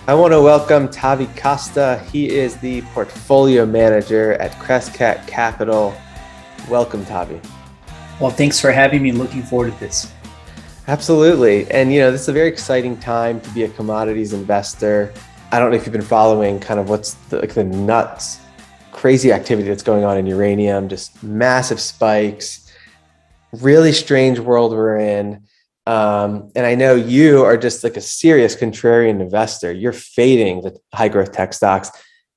I want to welcome Tavi Costa. He is the portfolio manager at Crescat Capital. Welcome, Tavi. Well, thanks for having me. Looking forward to this. Absolutely. And, this is a very exciting time to be a commodities investor. I don't know if you've been following kind of what's the nuts, crazy activity that's going on in uranium, just massive spikes, really strange world we're in. And I know you are just like a serious contrarian investor. You're fading the high growth tech stocks.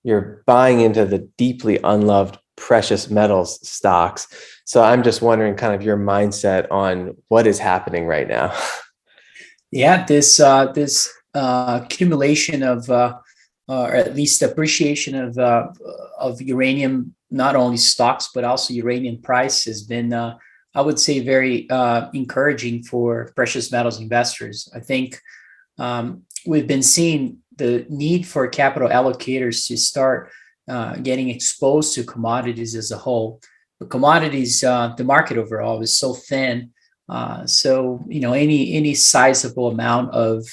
You're buying into the deeply unloved precious metals stocks. So I'm just wondering kind of your mindset on what is happening right now. Yeah, this accumulation of or at least appreciation of uranium, not only stocks but also uranium price, has been I would say very encouraging for precious metals investors. I think we've been seeing the need for capital allocators to start getting exposed to commodities as a whole. But commodities, the market overall is so thin. So any sizable amount of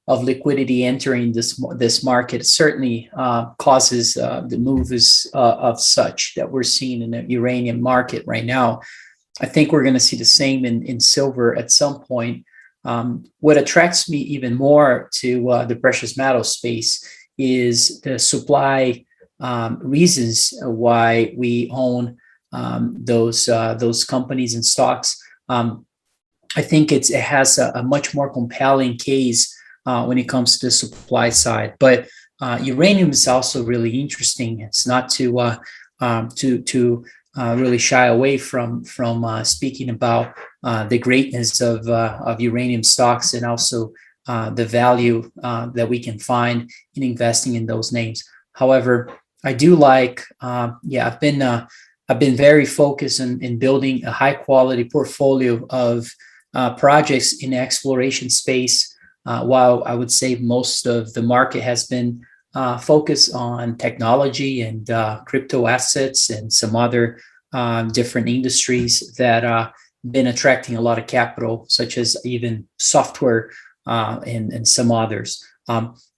liquidity entering this market certainly causes the moves of such that we're seeing in the uranium market right now. I think we're going to see the same in silver at some point. What attracts me even more to the precious metal space is the supply reasons why we own those companies and stocks. I think it has a much more compelling case when it comes to the supply side. But uranium is also really interesting. It's not to really shy away from speaking about the greatness of uranium stocks and also the value that we can find in investing in those names. However, I do like, I've been very focused in building a high quality portfolio of projects in the exploration space. While I would say most of the market has been focused on technology and crypto assets and some other different industries that been attracting a lot of capital, such as even software and some others.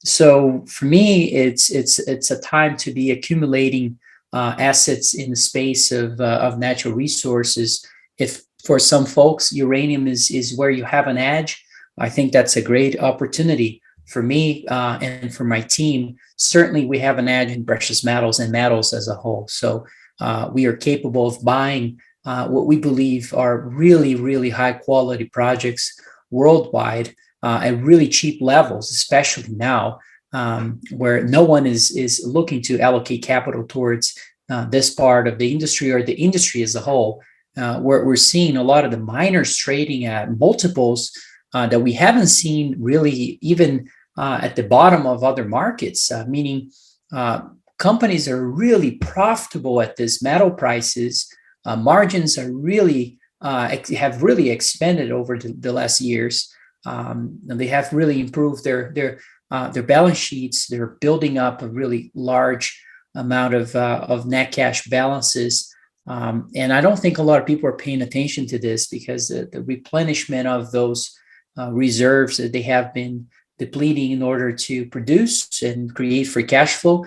So for me, it's a time to be accumulating assets in the space of natural resources. If for some folks uranium is where you have an edge, I think that's a great opportunity for me and for my team. Certainly, we have an edge in precious metals and metals as a whole. So we are capable of buying what we believe are really, really high quality projects worldwide at really cheap levels, especially now where no one is looking to allocate capital towards this part of the industry or the industry as a whole. We're seeing a lot of the miners trading at multiples that we haven't seen really even at the bottom of other markets, meaning companies are really profitable at this metal prices. Margins are really have really expanded over the last years. And they have really improved their balance sheets. They're building up a really large amount of net cash balances. And I don't think a lot of people are paying attention to this because the replenishment of those reserves that they have been depleting in order to produce and create free cash flow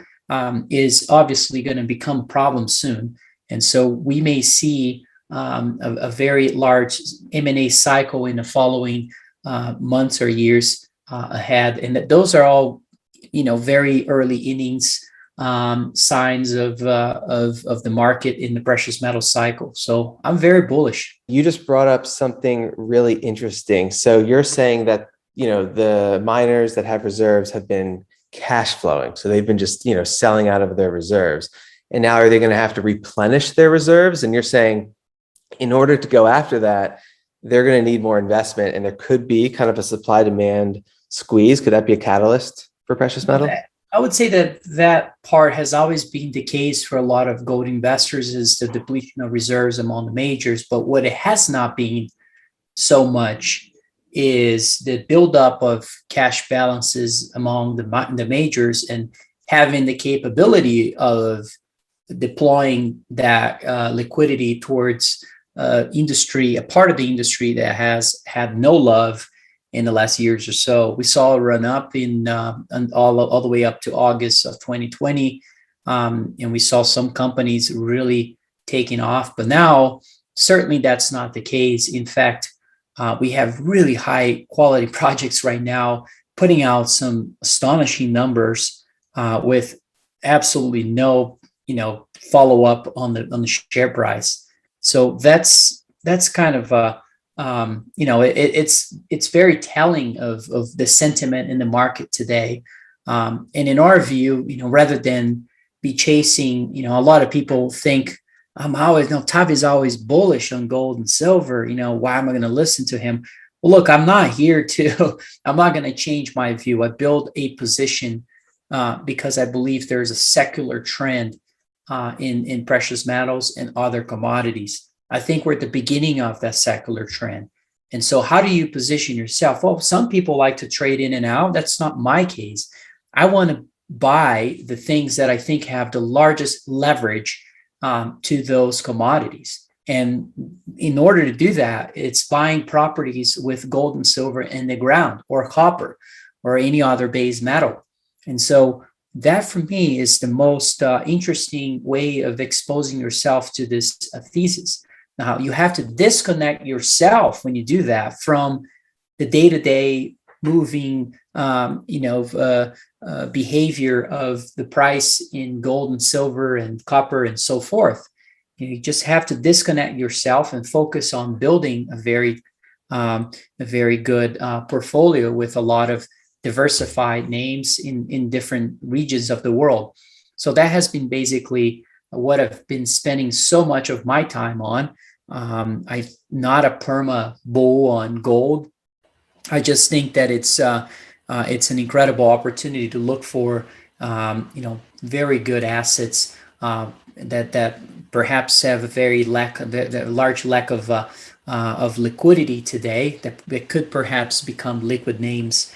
is obviously going to become a problem soon. And so we may see a very large M&A cycle in the following months or years ahead. And those are all, very early innings signs of the market in the precious metal cycle. So I'm very bullish. You just brought up something really interesting. So you're saying that, the miners that have reserves have been cash flowing. So they've been just, selling out of their reserves. And now are they going to have to replenish their reserves? And you're saying in order to go after that, they're going to need more investment and there could be kind of a supply demand squeeze. Could that be a catalyst for precious metal? I would say that part has always been the case for a lot of gold investors is the depletion of reserves among the majors. But what it has not been so much is the buildup of cash balances among the majors and having the capability of deploying that liquidity towards industry, a part of the industry that has had no love in the last years or so. We saw a run up in and all the way up to August of 2020, and we saw some companies really taking off. But now, certainly, that's not the case. In fact, we have really high quality projects right now, putting out some astonishing numbers with absolutely no, follow up on the share price. So that's kind of it's very telling of the sentiment in the market today. And in our view, rather than be chasing, a lot of people think Tavi is always bullish on gold and silver. Why am I going to listen to him? Well, look, I'm not here to. I'm not going to change my view. I build a position because I believe there's a secular trend in precious metals and other commodities. I think we're at the beginning of that secular trend. And so how do you position yourself? Well, some people like to trade in and out. That's not my case. I want to buy the things that I think have the largest leverage to those commodities. And in order to do that, it's buying properties with gold and silver in the ground, or copper, or any other base metal. And so that, for me, is the most interesting way of exposing yourself to this thesis. Now, you have to disconnect yourself when you do that from the day-to-day moving, behavior of the price in gold and silver and copper and so forth. You just have to disconnect yourself and focus on building a very good portfolio with a lot of diversified names in different regions of the world. So that has been basically what I've been spending so much of my time on. I'm not a perma bull on gold. I just think that it's an incredible opportunity to look for very good assets that perhaps have a large lack of liquidity today, that could perhaps become liquid names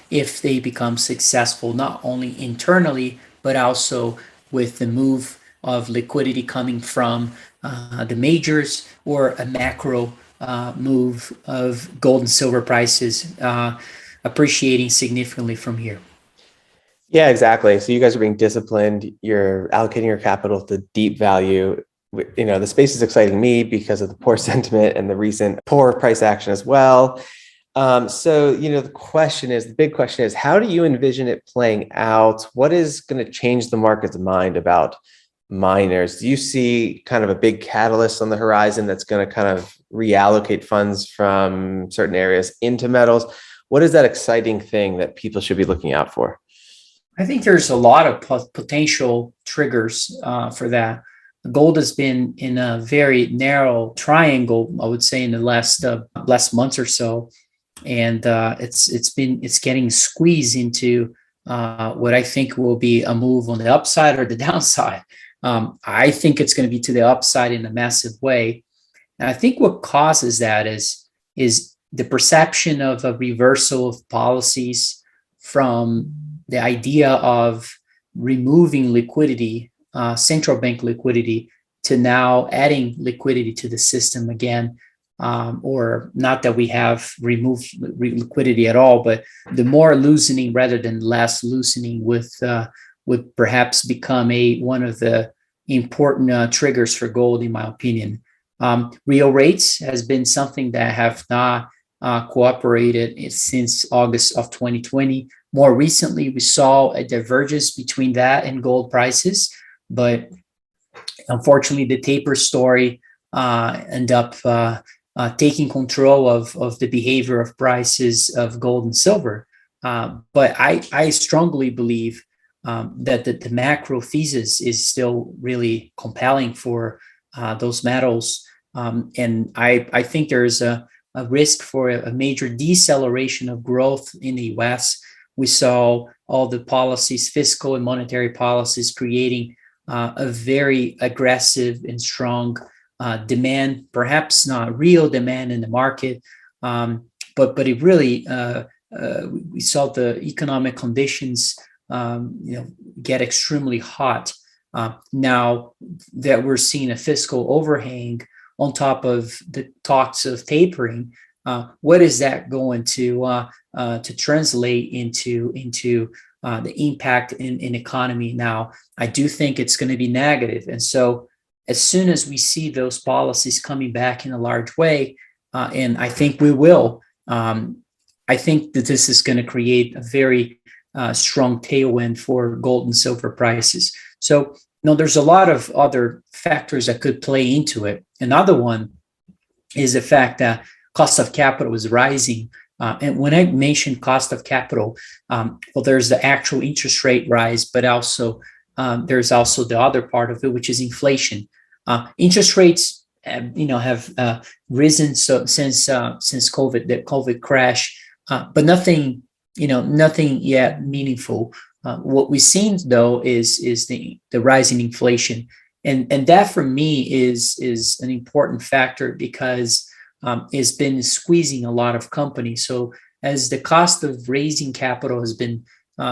if they become successful, not only internally but also with the move of liquidity coming from the majors, or a macro move of gold and silver prices appreciating significantly from here. Yeah, exactly. So you guys are being disciplined. You're allocating your capital to deep value. The space is exciting me because of the poor sentiment and the recent poor price action as well. So the big question is, how do you envision it playing out? What is going to change the market's mind about miners? Do you see kind of a big catalyst on the horizon that's going to kind of reallocate funds from certain areas into metals? What is that exciting thing that people should be looking out for? I think there's a lot of potential triggers for that. Gold has been in a very narrow triangle, I would say, in the last months or so, and it's getting squeezed into what I think will be a move on the upside or the downside. I think it's going to be to the upside in a massive way, and I think what causes that is the perception of a reversal of policies from the idea of removing liquidity, central bank liquidity, to now adding liquidity to the system again, or not that we have removed liquidity at all, but the more loosening rather than less loosening would perhaps become one of the important triggers for gold, in my opinion. Real rates has been something that have not cooperated since August of 2020. More recently, we saw a divergence between that and gold prices, but unfortunately, the taper story ended up taking control of the behavior of prices of gold and silver. But I strongly believe that the macro thesis is still really compelling for those metals. And I think there's a risk for a major deceleration of growth in the US. We saw all the policies, fiscal and monetary policies, creating a very aggressive and strong demand, perhaps not real demand in the market, but it really, we saw the economic conditions get extremely hot. Now that we're seeing a fiscal overhang on top of the talks of tapering, what is that going to translate into the impact in economy? Now, I do think it's going to be negative, and so as soon as we see those policies coming back in a large way, and I think we will, I think that this is going to create a very strong tailwind for gold and silver prices. So, there's a lot of other factors that could play into it. Another one is the fact that cost of capital is rising. And when I mention cost of capital, well, there's the actual interest rate rise, but also there's also the other part of it, which is inflation. Interest rates, have risen since COVID, the COVID crash, but nothing yet meaningful. What we've seen though is the rising inflation, and that for me is an important factor because it's been squeezing a lot of companies. So as the cost of raising capital has been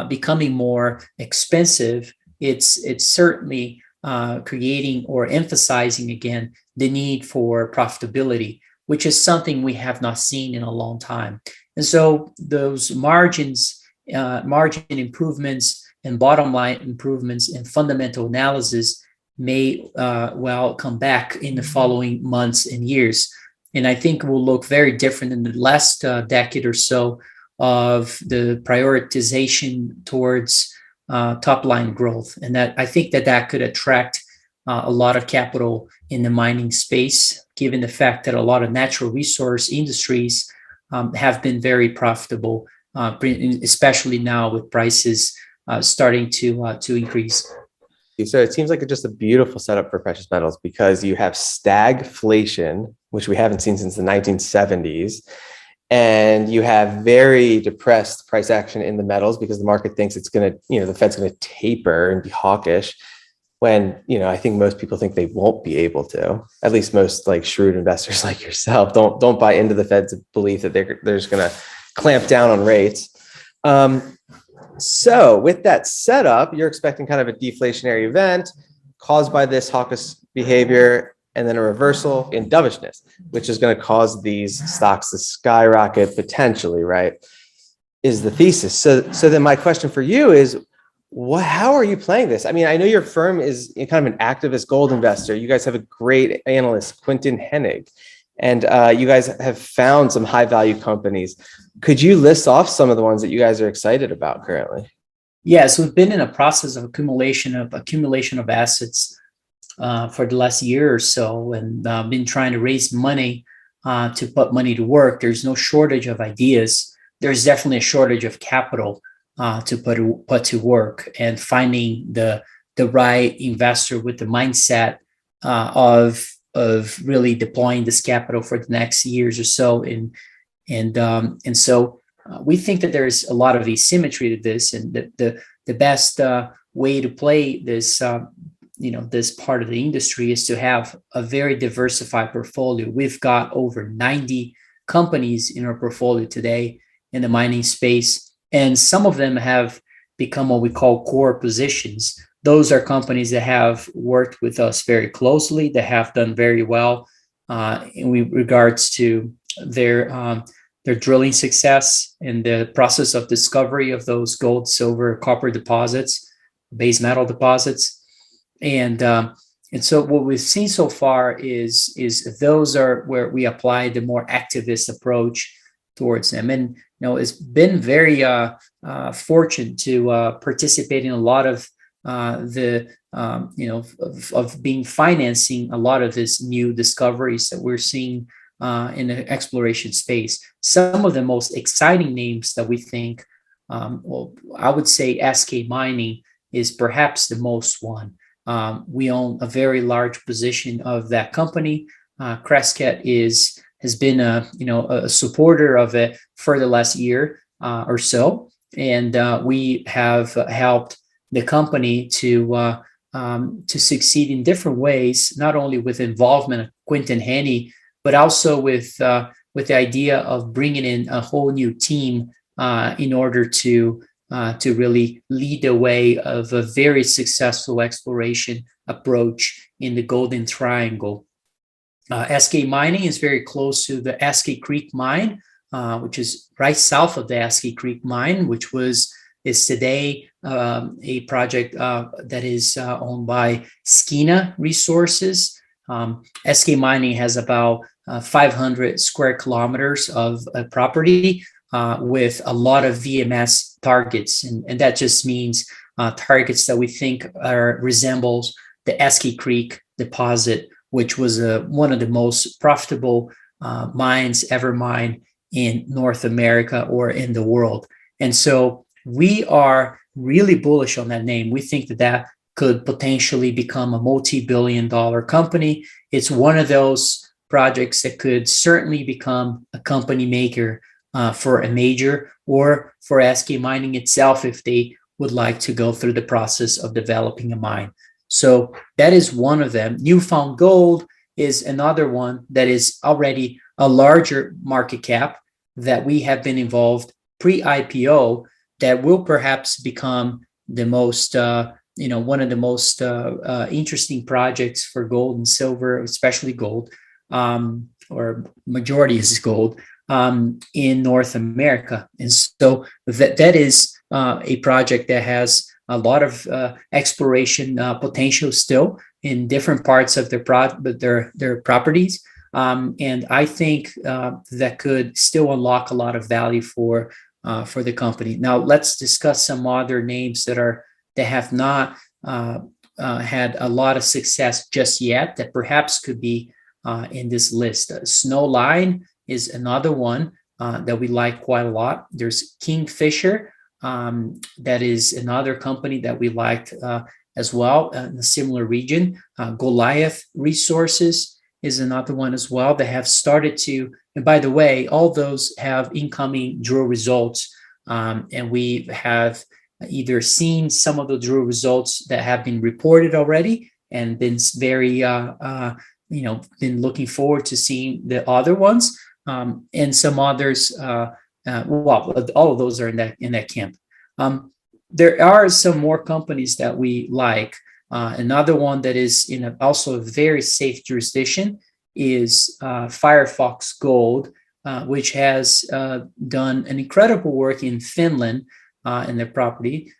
becoming more expensive, it's certainly creating or emphasizing again the need for profitability, which is something we have not seen in a long time. And so those margin improvements and bottom line improvements and fundamental analysis may come back in the following months and years. And I think will look very different in the last decade or so of the prioritization towards top line growth. And that I think that could attract a lot of capital in the mining space, given the fact that a lot of natural resource industries have been very profitable, especially now with prices starting to increase. So it seems like it's just a beautiful setup for precious metals because you have stagflation, which we haven't seen since the 1970s. And you have very depressed price action in the metals because the market thinks it's going to, the Fed's going to taper and be hawkish when, I think most people think they won't be able to. At least most like shrewd investors like yourself don't buy into the Fed's belief that they're just going to clamp down on rates. So with that setup, you're expecting kind of a deflationary event caused by this hawkish behavior and then a reversal in dovishness, which is going to cause these stocks to skyrocket potentially, right? Is the thesis. So then my question for you is, how are you playing this? I mean, I know your firm is kind of an activist gold investor. You guys have a great analyst, Quentin Hennig, and you guys have found some high value companies. Could you list off some of the ones that you guys are excited about currently? Yeah, so we've been in a process of accumulation of assets for the last year or so, and been trying to raise money to put money to work. There's no shortage of ideas. There's definitely a shortage of capital to put to work, and finding the right investor with the mindset of really deploying this capital for the next years or so. And so we think that there's a lot of asymmetry to this, and the best way to play this this part of the industry is to have a very diversified portfolio. We've got over 90 companies in our portfolio today in the mining space, and some of them have become what we call core positions. Those are companies that have worked with us very closely, that have done very well in regards to their drilling success and the process of discovery of those gold, silver, copper deposits, base metal deposits. And so what we've seen so far is those are where we apply the more activist approach towards them. And it's been very fortunate to participate in a lot of of being financing a lot of this new discoveries that we're seeing in the exploration space. Some of the most exciting names that we think, I would say SK Mining is perhaps the most one. We own a very large position of that company. Crescat has been a supporter of it for the last year or so, and we have helped the company to succeed in different ways, not only with involvement of Quentin Hennig, but also with the idea of bringing in a whole new team in order to really lead the way of a very successful exploration approach in the Golden Triangle. SK Mining is very close to the SK Creek mine, which is right south of the SK Creek mine, which is today a project that is owned by Skeena Resources. SK Mining has about 500 square kilometers of property with a lot of VMS targets, and that just means targets that we think resembles the SK Creek deposit, which was one of the most profitable mines ever mined in North America or in the world. And so we are really bullish on that name. We think that could potentially become a multi-billion-dollar company. It's one of those projects that could certainly become a company maker for a major, or for SK Mining itself if they would like to go through the process of developing a mine. So that is one of them. Newfound Gold is another one that is already a larger market cap that we have been involved pre-IPO, that will perhaps become the most, one of the most interesting projects for gold and silver, especially gold, or majority is gold, in North America. And so that is a project that has a lot of exploration potential still in different parts of their properties. And I think that could still unlock a lot of value for the company. Now, let's discuss some other names that have not had a lot of success just yet, that perhaps could be in this list. Snowline is another one that we like quite a lot. There's Kingfisher, that is another company that we liked as well in a similar region. Goliath Resources is another one as well that have started to, and by the way, all those have incoming drill results, and we have either seen some of the drill results that have been reported already and been very, been looking forward to seeing the other ones, and some others. All of those are in that camp. There are some more companies that we like. Another one that is in also a very safe jurisdiction is Firefox Gold, which has done an incredible work in Finland in their property,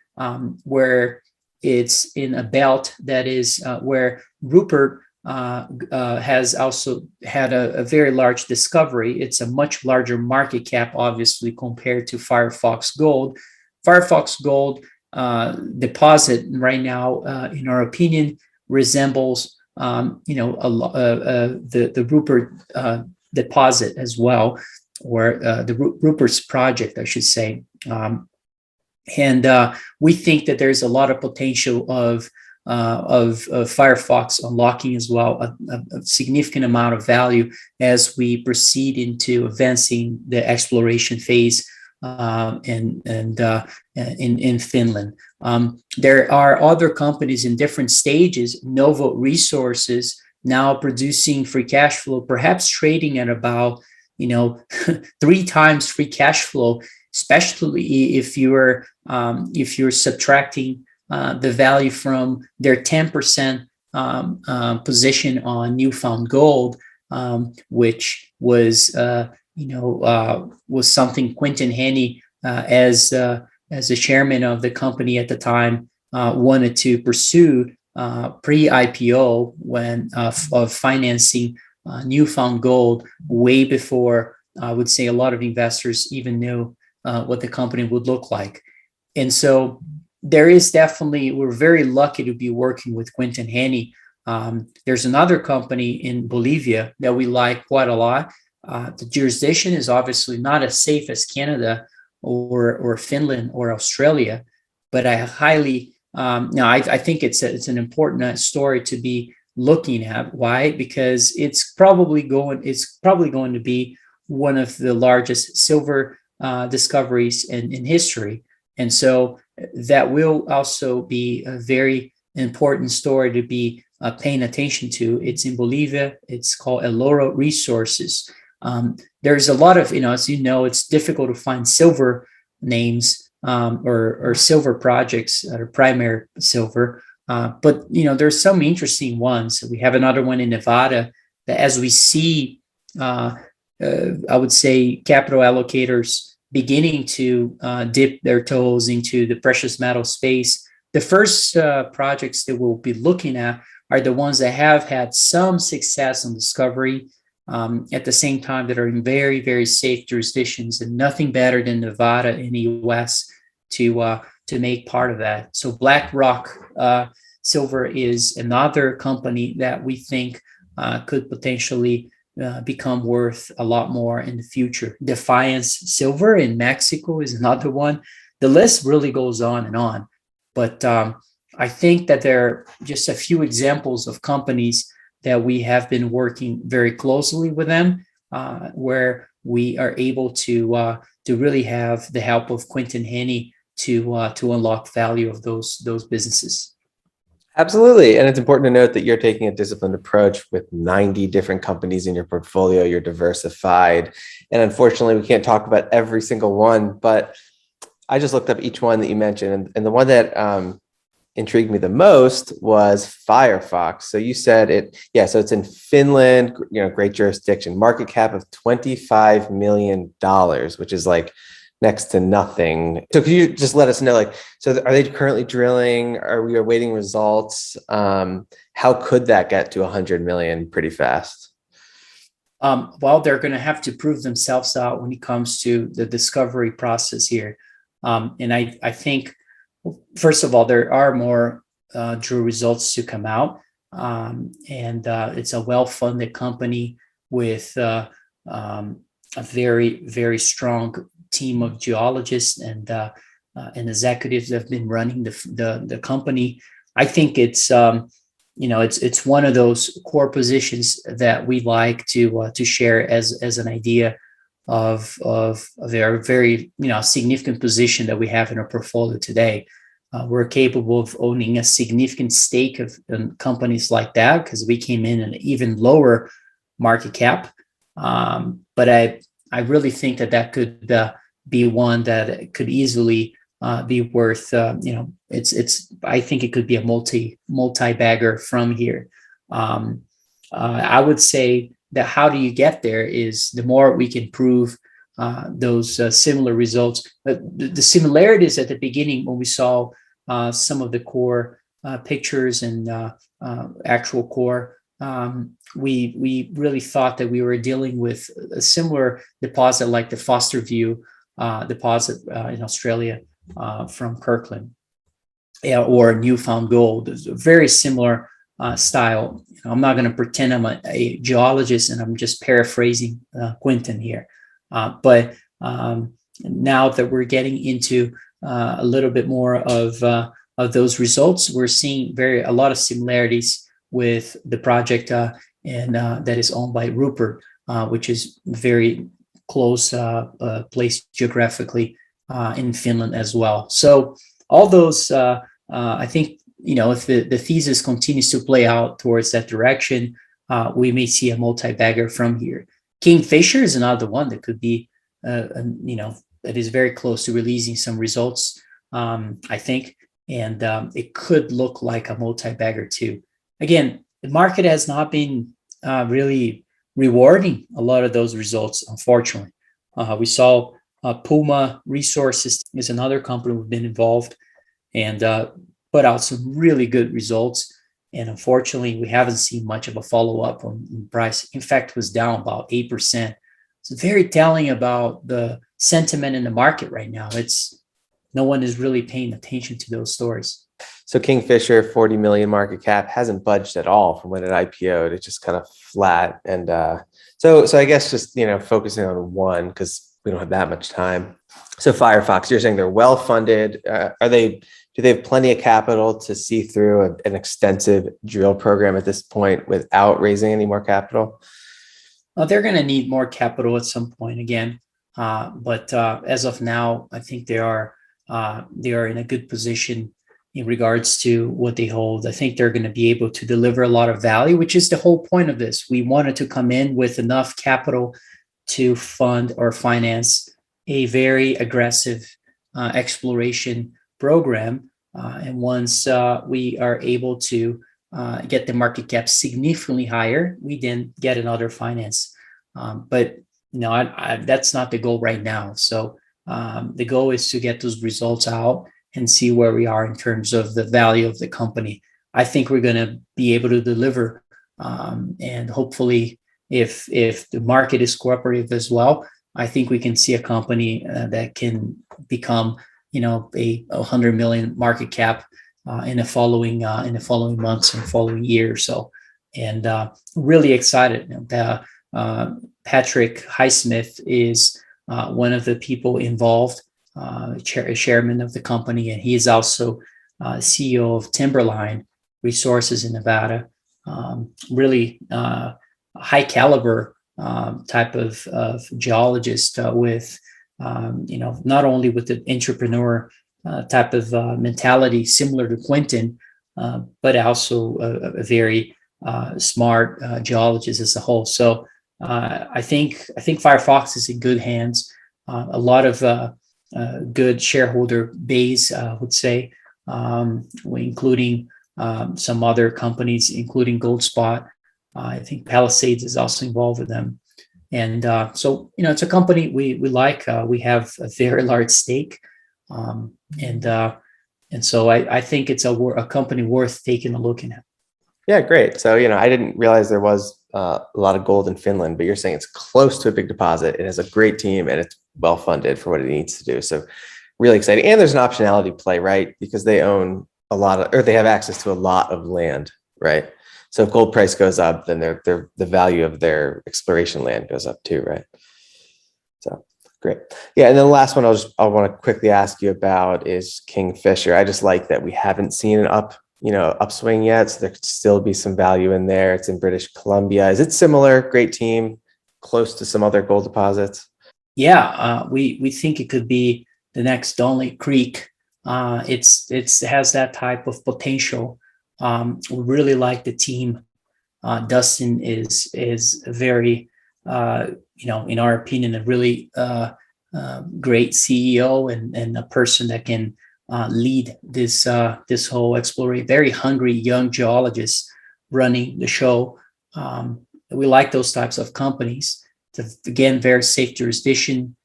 where it's in a belt that is where Rupert has also had a very large discovery. It's a much larger market cap, obviously, compared to Firefox Gold. Firefox Gold deposit right now, in our opinion, resembles the Rupert deposit as well, or the Rupert's project, I should say. And we think that there's a lot of potential of Firefox unlocking as well a significant amount of value as we proceed into advancing the exploration phase in Finland. There are other companies in different stages. Novo Resources now producing free cash flow, perhaps trading at about 3 times free cash flow, especially if you're subtracting the value from their 10% position on Newfound Gold, which was was something Quinton Hennigh, as the chairman of the company at the time, wanted to pursue pre-IPO when of financing Newfound Gold way before I would say a lot of investors even knew what the company would look like. And so there is definitely, we're very lucky to be working with Quinton Hennigh. There's another company in Bolivia that we like quite a lot. The jurisdiction is obviously not as safe as Canada or Finland or Australia, but I highly I think it's an important story to be looking at. Why? Because it's probably going to be one of the largest silver discoveries in history, and so that will also be a very important story to be paying attention to. It's in Bolivia. It's called Eloro Resources. There's a lot of, as you know, it's difficult to find silver names or silver projects that are primary silver. But there's some interesting ones. We have another one in Nevada that as we see, I would say, capital allocators beginning to dip their toes into the precious metal space, the first projects that we'll be looking at are the ones that have had some success in discovery, at the same time that are in very, very safe jurisdictions, and nothing better than Nevada in the U.S. to make part of that. So Blackrock Silver is another company that we think could potentially become worth a lot more in the future. Defiance Silver in Mexico is another one. The list really goes on and on. But I think that there are just a few examples of companies that we have been working very closely with them, where we are able to really have the help of Quentin Henney to unlock value of those businesses. Absolutely. And it's important to note that you're taking a disciplined approach with 90 different companies in your portfolio. You're diversified. And unfortunately, we can't talk about every single one, but I just looked up each one that you mentioned. And the one that intrigued me the most was Firefox. So you said so it's in Finland, great jurisdiction, market cap of $25 million, which is like next to nothing. So could you just let us know, so are they currently drilling? Are we awaiting results? How could that get to 100 million pretty fast? Well, they're going to have to prove themselves out when it comes to the discovery process here. And I think, first of all, there are more drill results to come out. And it's a well-funded company with a very, very strong team of geologists and executives that have been running the company. I think it's it's one of those core positions that we like to share as an idea of their very significant position that we have in our portfolio today. We're capable of owning a significant stake in companies like that because we came in an even lower market cap. But I really think that could be one that could easily be worth. I think it could be a multi-bagger from here. I would say that how do you get there is the more we can prove those similar results. But the similarities at the beginning when we saw some of the core pictures and actual core. We really thought that we were dealing with a similar deposit like the Foster View deposit in Australia from Kirkland or Newfound Gold. It's a very similar style. I'm not going to pretend I'm a geologist and I'm just paraphrasing Quentin here. But now that we're getting into a little bit more of those results, we're seeing a lot of similarities with the project and that is owned by Rupert, which is very close placed geographically in Finland as well. So all those, I think, if the thesis continues to play out towards that direction, we may see a multi-bagger from here. Kingfisher is another one that could be, that is very close to releasing some results, I think, and it could look like a multi-bagger too. Again, the market has not been really rewarding a lot of those results, unfortunately. We saw Puma Resources is another company we've been involved and put out some really good results. And unfortunately, we haven't seen much of a follow-up on price. In fact, it was down about 8%. It's very telling about the sentiment in the market right now. No one is really paying attention to those stories. So Kingfisher, 40 million market cap, hasn't budged at all from when it IPO'd. It's just kind of flat. And so I guess just, focusing on one because we don't have that much time. So Firefox, you're saying they're well-funded. Do they have plenty of capital to see through an extensive drill program at this point without raising any more capital? Well, they're going to need more capital at some point again. But as of now, I think they are in a good position in regards to what they hold. I think they're going to be able to deliver a lot of value, which is the whole point of this. We wanted to come in with enough capital to fund or finance a very aggressive exploration program. And once we are able to get the market cap significantly higher, we then get another finance. But that's not the goal right now. So the goal is to get those results out and see where we are in terms of the value of the company. I think we're going to be able to deliver, and hopefully, if the market is cooperative as well, I think we can see a company that can become, a 100 million market cap in the following months and following year or so. And really excited. Patrick Highsmith is one of the people involved, chairman of the company, and he is also CEO of Timberline Resources in Nevada. Really high caliber type of geologist with, not only with the entrepreneur type of mentality similar to Quentin, but also a very smart geologist as a whole. So I think Firefox is in good hands. A lot of good shareholder base, I would say, including some other companies, including Goldspot. I think Palisades is also involved with them. And so, it's a company we like. We have a very large stake. And so I think it's a company worth taking a look at. Yeah, great. So, I didn't realize there was a lot of gold in Finland, but you're saying it's close to a big deposit. It has a great team and it's well funded for what it needs to do. So really exciting. And there's an optionality play, right? Because they own they have access to a lot of land, right? So if gold price goes up, then the value of their exploration land goes up too, right? So great. Yeah. And then the last one I want to quickly ask you about is Kingfisher. I just like that we haven't seen an upswing yet. So there could still be some value in there. It's in British Columbia. Is it similar? Great team, close to some other gold deposits? Yeah, we think it could be the next Donnelly Creek. It has that type of potential. We really like the team. Dustin is a very, in our opinion, a really great CEO and a person that can lead this whole exploration. Very hungry young geologist running the show. We like those types of companies. Again, very safe jurisdiction,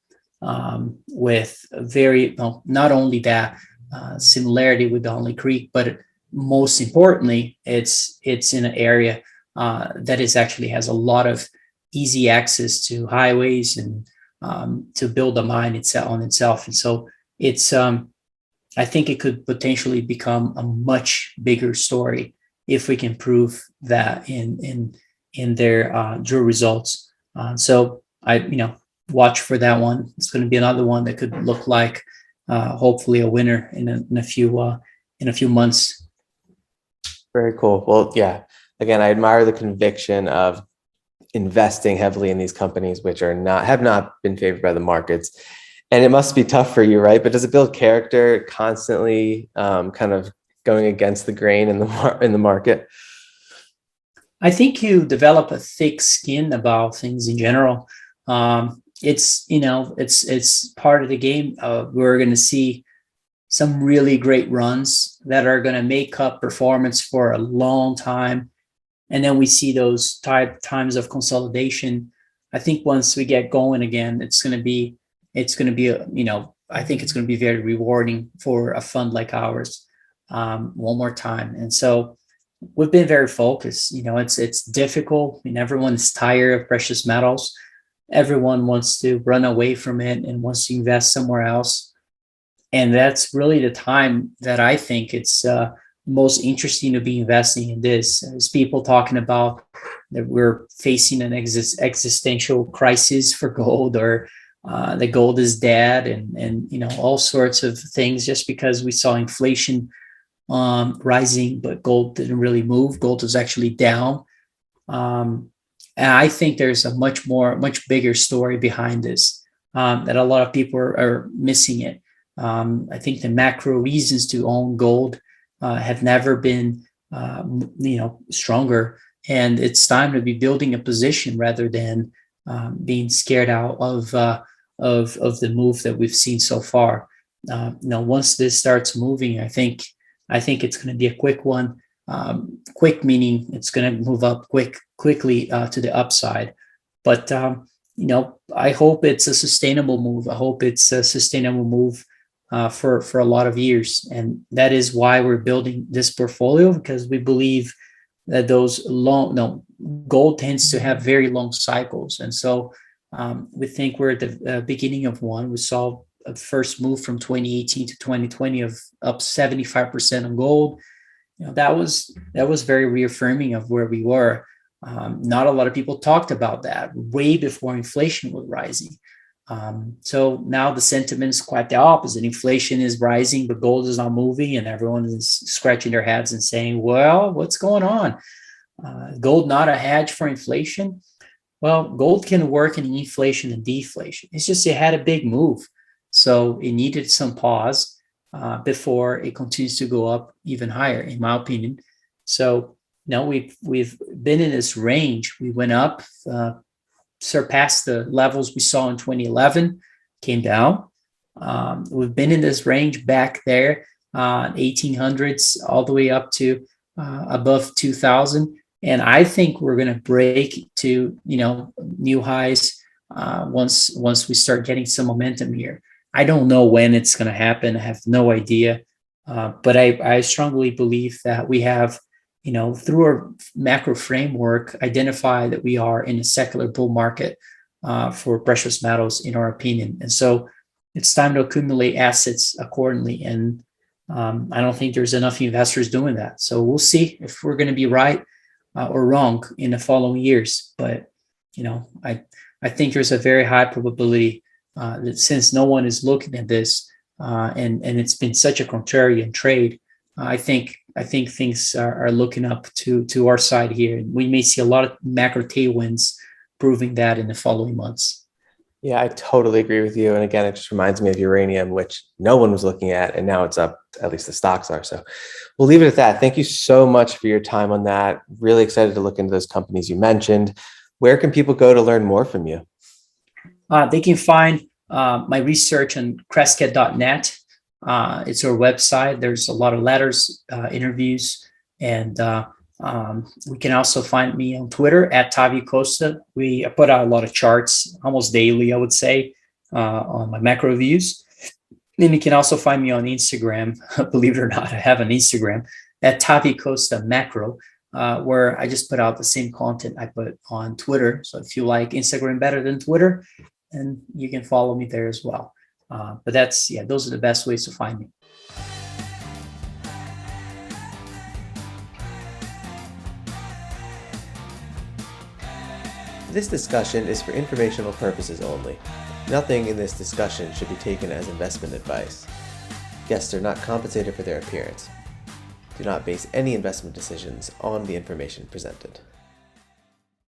with very not only that similarity with Donnelly Creek, but most importantly, it's in an area that actually has a lot of easy access to highways and to build a mine on itself. And so it's I think it could potentially become a much bigger story if we can prove that in their drill results. So I watch for that one. It's going to be another one that could look like hopefully a winner in a few months. Very cool. Well, yeah. Again, I admire the conviction of investing heavily in these companies, which have not been favored by the markets. And it must be tough for you, right? But does it build character constantly, kind of going against the grain in the market? I think you develop a thick skin about things in general. It's part of the game. We're going to see some really great runs that are going to make up performance for a long time. And then we see those times of consolidation. I think once we get going again, I think it's going to be very rewarding for a fund like ours, one more time. And so we've been very focused. It's difficult. Everyone's tired of precious metals. Everyone wants to run away from it and wants to invest somewhere else. And that's really the time that I think it's most interesting to be investing in this. There's people talking about that we're facing an existential crisis for gold, or the gold is dead, and all sorts of things, just because we saw inflation rising, but gold didn't really move. Gold was actually down. And I think there's a much bigger story behind this, that a lot of people are missing it. I think the macro reasons to own gold have never been, stronger, and it's time to be building a position rather than being scared out of the move that we've seen so far. Once this starts moving, I think it's going to be a quick one. Quick meaning it's going to move up quickly to the upside. But I hope it's a sustainable move. I hope it's a sustainable move for a lot of years, and that is why we're building this portfolio, because we believe that those gold tends to have very long cycles, and so we think we're at the beginning of one. We saw a first move from 2018 to 2020 of up 75% on gold. That was very reaffirming of where we were. Not a lot of people talked about that way before inflation was rising. So now the sentiment is quite the opposite. Inflation is rising, but gold is not moving, and everyone is scratching their heads and saying, well, what's going on? Gold not a hedge for inflation? Well, gold can work in inflation and deflation. It's just it had a big move. So it needed some pause before it continues to go up even higher, in my opinion. So now we've been in this range. We went up, surpassed the levels we saw in 2011, came down. We've been in this range back there, 1800s, all the way up to above 2000. And I think we're going to break to new highs once we start getting some momentum here. I don't know when it's going to happen. I have no idea. But I strongly believe that we have, through our macro framework, identify that we are in a secular bull market for precious metals, in our opinion. And so it's time to accumulate assets accordingly. And I don't think there's enough investors doing that. So we'll see if we're going to be right or wrong in the following years. But, I think there's a very high probability that since no one is looking at this and it's been such a contrarian trade, I think things are looking up to our side here. And we may see a lot of macro tailwinds proving that in the following months. Yeah, I totally agree with you. And again, it just reminds me of uranium, which no one was looking at, and now it's up, at least the stocks are. So we'll leave it at that. Thank you so much for your time on that. Really excited to look into those companies you mentioned. Where can people go to learn more from you? They can find my research on Crescat.net. It's our website. There's a lot of letters, interviews, and we can also find me on Twitter at Tavi Costa. I put out a lot of charts almost daily, I would say, on my macro views. Then you can also find me on Instagram. Believe it or not, I have an Instagram at Tavi Costa Macro, where I just put out the same content I put on Twitter. So if you like Instagram better than Twitter, and you can follow me there as well. But those are the best ways to find me. This discussion is for informational purposes only. Nothing in this discussion should be taken as investment advice. Guests are not compensated for their appearance. Do not base any investment decisions on the information presented.